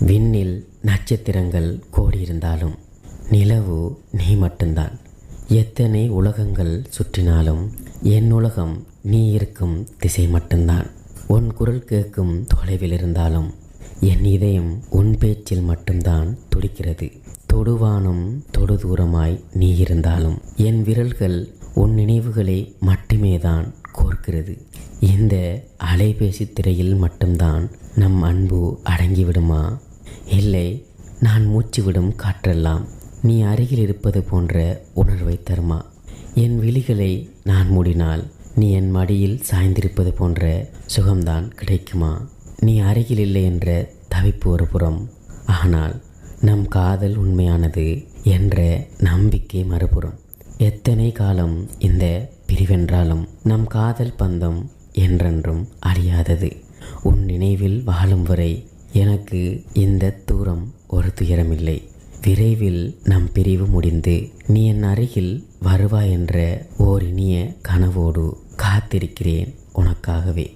விண்ணில் நட்சத்திரங்கள் கோடியிருந்தாலும் நிலவு நீ மட்டும்தான். எத்தனை உலகங்கள் சுற்றினாலும் என் உலகம் நீ இருக்கும் திசை மட்டும்தான். உன் குரல் கேட்கும் தொலைவில் இருந்தாலும் என் இதயம் உன் பேச்சில் மட்டும்தான் துடிக்கிறது. தொடுவானும் தொடு தூரமாய் நீ இருந்தாலும் என் விரல்கள் உன் நினைவுகளை மட்டுமே தான் கோர்க்கிறது. இந்த அலைபேசி திரையில் மட்டும்தான் நம் அன்பு அடங்கிவிடுமா? இல்லை, நான் மூச்சு விடும் காற்றெல்லாம் நீ அருகில் இருப்பது போன்ற உணர்வை தருமா? என் விழிகளை நான் மூடினால் நீ என் மடியில் சாய்ந்திருப்பது போன்ற சுகம்தான் கிடைக்குமா? நீ அருகில் இல்லை என்ற தவிப்பு ஒரு புறம், ஆனால் நம் காதல் உண்மையானது என்ற நம்பிக்கை மறுபுறம். எத்தனை காலம் இந்த பிரிவென்றாலும் நம் காதல் பந்தம் என்றென்றும் அழியாதது. உன் நினைவில் வாழும் வரை எனக்கு இந்த தூரம் ஒரு துயரமில்லை. விரைவில் நம் பிரிவு முடிந்து நீ என் அருகில் வருவாய் என்ற ஓர் இனிய கனவோடு காத்திருக்கிறேன் உனக்காகவே.